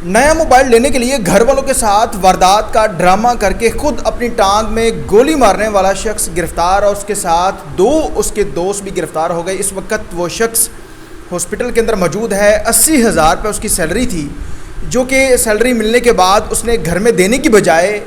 نیا موبائل لینے کے لیے گھر والوں کے ساتھ واردات کا ڈرامہ کر کے خود اپنی ٹانگ میں گولی مارنے والا شخص گرفتار اور اس کے ساتھ دو اس کے دوست بھی گرفتار ہو گئے۔ اس وقت وہ شخص ہاسپٹل کے اندر موجود ہے۔ 80,000 روپے اس کی سیلری تھی، جو کہ سیلری ملنے کے بعد اس نے گھر میں دینے کی بجائے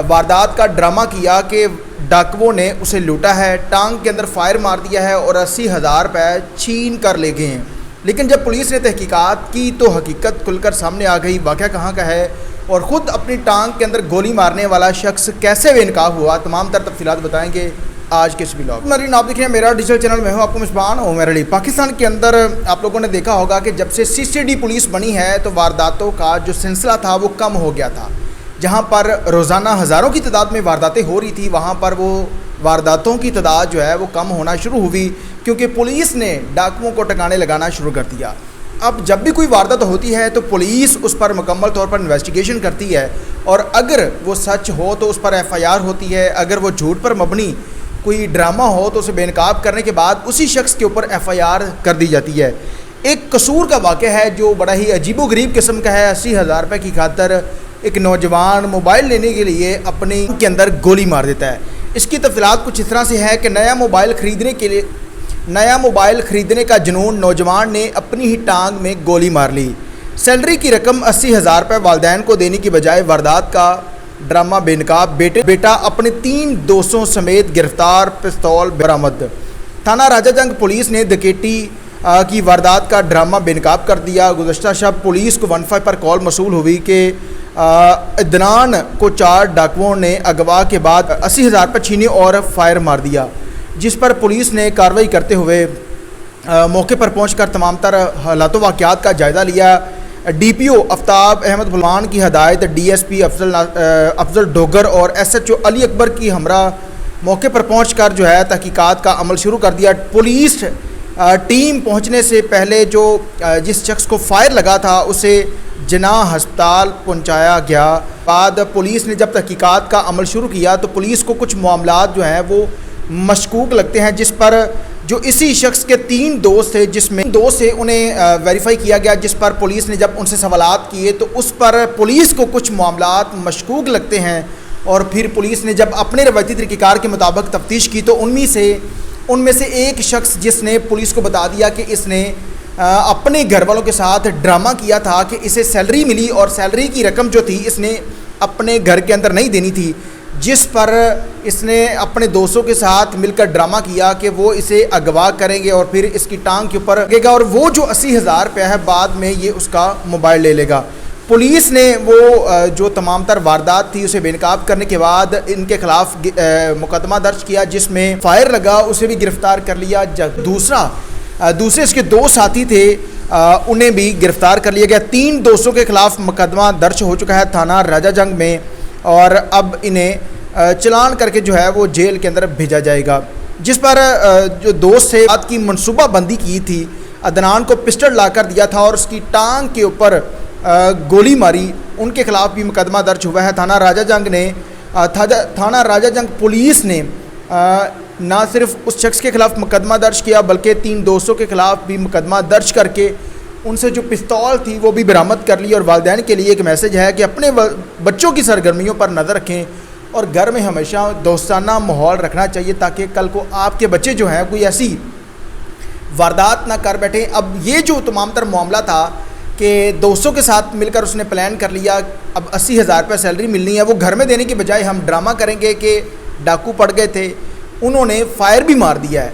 واردات کا ڈرامہ کیا کہ ڈاکوؤں نے اسے لوٹا ہے، ٹانگ کے اندر فائر مار دیا ہے اور 80,000 روپے چھین کر لے گئے ہیں۔ لیکن جب پولیس نے تحقیقات کی تو حقیقت کھل کر سامنے آ گئی۔ واقعہ کہاں کا ہے اور خود اپنی ٹانگ کے اندر گولی مارنے والا شخص کیسے بے انقاف ہوا، تمام تر تفصیلات بتائیں گے آج کے اس ولاگ میں۔ آپ دیکھ رہے ہیں میرا ڈیجیٹل چینل، میں ہوں آپ کو مصباح عمر علی۔ پاکستان کے اندر آپ لوگوں نے دیکھا ہوگا کہ جب سے CCD پولیس بنی ہے تو وارداتوں کا جو سلسلہ تھا وہ کم ہو گیا تھا۔ جہاں پر روزانہ ہزاروں کی تعداد میں وارداتیں ہو رہی تھی، وہاں پر وہ وارداتوں کی تعداد جو ہے وہ کم ہونا شروع ہوئی، کیونکہ پولیس نے ڈاکوؤں کو ٹکانے لگانا شروع کر دیا۔ اب جب بھی کوئی واردات ہوتی ہے تو پولیس اس پر مکمل طور پر انویسٹیگیشن کرتی ہے، اور اگر وہ سچ ہو تو اس پر FIR ہوتی ہے، اگر وہ جھوٹ پر مبنی کوئی ڈرامہ ہو تو اسے بے نقاب کرنے کے بعد اسی شخص کے اوپر FIR کر دی جاتی ہے۔ ایک قصور کا واقعہ ہے جو بڑا ہی عجیب و غریب قسم کا ہے۔ 80,000 روپے کی خاطر ایک نوجوان موبائل لینے کے لیے اپنے کے اندر گولی مار دیتا ہے۔ اس کی تفصیلات کچھ اس طرح سے ہے کہ نیا موبائل خریدنے کا جنون، نوجوان نے اپنی ہی ٹانگ میں گولی مار لی۔ سیلری کی رقم 80,000 روپے والدین کو دینے کی بجائے واردات کا ڈرامہ بے نقاب، بیٹا اپنے 3 دوستوں سمیت گرفتار، پستول برآمد۔ تھانہ راجہ جنگ پولیس نے ڈکیتی کی واردات کا ڈرامہ بے نقاب کر دیا۔ گزشتہ شب پولیس کو 15 پر کال موصول ہوئی کہ عدنان کو 4 ڈاکوؤں نے اغوا کے بعد 80,000 روپے چھینے اور فائر مار دیا، جس پر پولیس نے کارروائی کرتے ہوئے موقع پر پہنچ کر تمام تر حالات و واقعات کا جائزہ لیا۔ DPO آفتاب احمد بلوان کی ہدایت، DSP افضل ڈوگر اور SHO علی اکبر کی ہمراہ موقع پر پہنچ کر جو ہے تحقیقات کا عمل شروع کر دیا۔ پولیس ٹیم پہنچنے سے پہلے جس شخص کو فائر لگا تھا اسے جناح ہسپتال پہنچایا گیا۔ بعد پولیس نے جب تحقیقات کا عمل شروع کیا تو پولیس کو کچھ معاملات جو ہیں وہ مشکوک لگتے ہیں، جس پر جو اسی شخص کے 3 دوست تھے، جس میں 2 سے انہیں ویریفائی کیا گیا، جس پر پولیس نے جب ان سے سوالات کیے تو اس پر پولیس کو کچھ معاملات مشکوک لگتے ہیں، اور پھر پولیس نے جب اپنے روایتی طریقہ کار کے مطابق تفتیش کی تو ان میں سے ایک شخص جس نے پولیس کو بتا دیا کہ اس نے اپنے گھر والوں کے ساتھ ڈرامہ کیا تھا کہ اسے سیلری ملی اور سیلری کی رقم جو تھی اس نے اپنے گھر کے اندر نہیں دینی تھی، جس پر اس نے اپنے دوستوں کے ساتھ مل کر ڈرامہ کیا کہ وہ اسے اغوا کریں گے اور پھر اس کی ٹانگ کے اوپر لگے گا، اور وہ جو 80,000 روپے ہے بعد میں یہ اس کا موبائل لے لے گا۔ پولیس نے وہ جو تمام تر واردات تھی اسے بے نقاب کرنے کے بعد ان کے خلاف مقدمہ درج کیا، جس میں فائر لگا اسے بھی گرفتار کر لیا۔ دوسرے اس کے 2 ساتھی تھے، انہیں بھی گرفتار کر لیا گیا۔ 3 دوستوں کے خلاف مقدمہ درج ہو چکا ہے تھانہ راجہ جنگ میں، اور اب انہیں چلان کر کے جو ہے وہ جیل کے اندر بھیجا جائے گا۔ جس پر جو دوست سے بات کی منصوبہ بندی کی تھی، عدنان کو پسٹل لا کر دیا تھا اور اس کی ٹانگ کے اوپر گولی ماری، ان کے خلاف بھی مقدمہ درج ہوا ہے۔ تھانہ راجہ جنگ پولیس نے نہ صرف اس شخص کے خلاف مقدمہ درج کیا بلکہ 3 دوستوں کے خلاف بھی مقدمہ درج کر کے ان سے جو پستول تھی وہ بھی برآمد کر لی۔ اور والدین کے لیے ایک میسج ہے کہ اپنے بچوں کی سرگرمیوں پر نظر رکھیں اور گھر میں ہمیشہ دوستانہ ماحول رکھنا چاہیے، تاکہ کل کو آپ کے بچے جو ہیں کوئی ایسی واردات نہ کر بیٹھیں۔ اب یہ جو تمام تر معاملہ تھا کہ دوستوں کے ساتھ مل کر اس نے پلان کر لیا، اب 80,000 روپے سیلری ملنی ہے، وہ گھر میں دینے کی بجائے ہم ڈرامہ کریں گے کہ ڈاکو پڑ گئے تھے، انہوں نے فائر بھی مار دیا ہے،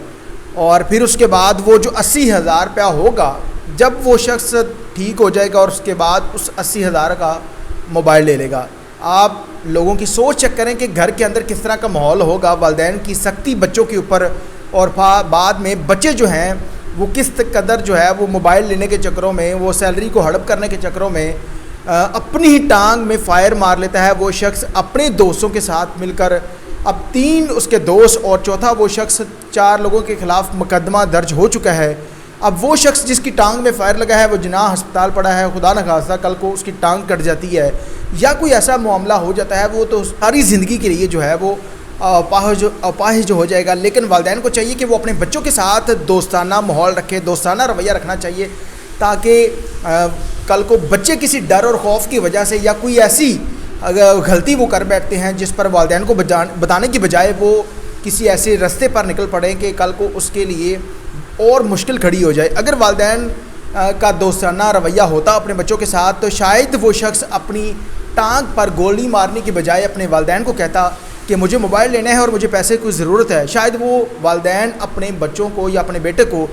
اور پھر اس کے بعد وہ جو 80,000 روپیہ ہوگا جب وہ شخص ٹھیک ہو جائے گا اور اس کے بعد اس 80,000 کا موبائل لے لے گا۔ آپ لوگوں کی سوچ چیک کریں کہ گھر کے اندر کس طرح کا ماحول ہوگا، والدین کی سختی بچوں کے اوپر، اور بعد میں بچے جو ہیں وہ کس قدر جو ہے وہ موبائل لینے کے چکروں میں، وہ سیلری کو ہڑپ کرنے کے چکروں میں اپنی ہی ٹانگ میں فائر مار لیتا ہے۔ وہ شخص اپنے دوستوں کے ساتھ مل کر، اب 3 اس کے دوست اور چوتھا وہ شخص، 4 لوگوں کے خلاف مقدمہ درج ہو چکا ہے۔ اب وہ شخص جس کی ٹانگ میں فائر لگا ہے وہ جناح ہسپتال پڑا ہے، خدا نخواستہ کل کو اس کی ٹانگ کٹ جاتی ہے یا کوئی ایسا معاملہ ہو جاتا ہے، وہ تو ساری زندگی کے لیے جو ہے وہ اپاہج ہو جائے گا۔ لیکن والدین کو چاہیے کہ وہ اپنے بچوں کے ساتھ دوستانہ ماحول رکھے، دوستانہ رویہ رکھنا چاہیے، تاکہ کل کو بچے کسی ڈر اور خوف کی وجہ سے یا کوئی ایسی غلطی وہ کر بیٹھتے ہیں جس پر والدین کو بتانے کی بجائے وہ کسی ایسے رستے پر نکل پڑیں کہ کل کو اس کے لیے اور مشکل کھڑی ہو جائے۔ اگر والدین کا دوستانہ رویہ ہوتا اپنے بچوں کے ساتھ تو شاید وہ شخص اپنی ٹانگ پر گولی مارنے کی بجائے اپنے والدین کو کہتا کہ مجھے موبائل لینا ہے اور مجھے پیسے کی ضرورت ہے۔ شاید وہ والدین اپنے بچوں کو یا اپنے بیٹے کو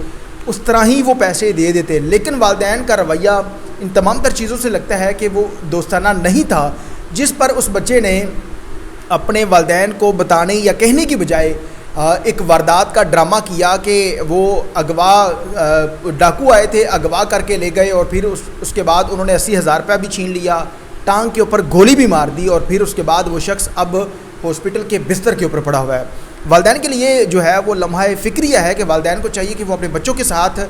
اس طرح ہی وہ پیسے دے دیتے، لیکن والدین کا رویہ ان تمام تر چیزوں سے لگتا ہے کہ وہ دوستانہ نہیں تھا، جس پر اس بچے نے اپنے والدین کو بتانے یا کہنے کی بجائے ایک واردات کا ڈرامہ کیا کہ وہ ڈاکو آئے تھے، اغوا کر کے لے گئے اور پھر اس کے بعد انہوں نے 80,000 روپیہ بھی چھین لیا، ٹانگ کے اوپر گولی بھی مار دی اور پھر اس کے بعد وہ شخص اب ہاسپٹل کے بستر کے اوپر پڑا ہوا ہے۔ والدین کے لیے جو ہے وہ لمحہ فکریہ ہے کہ والدین کو چاہیے کہ وہ اپنے بچوں کے ساتھ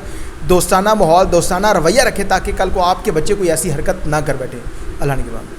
دوستانہ ماحول، دوستانہ رویہ رکھے تاکہ کل کو آپ کے بچے کوئی ایسی حرکت نہ کر بیٹھے۔ اللہ نے کے بعد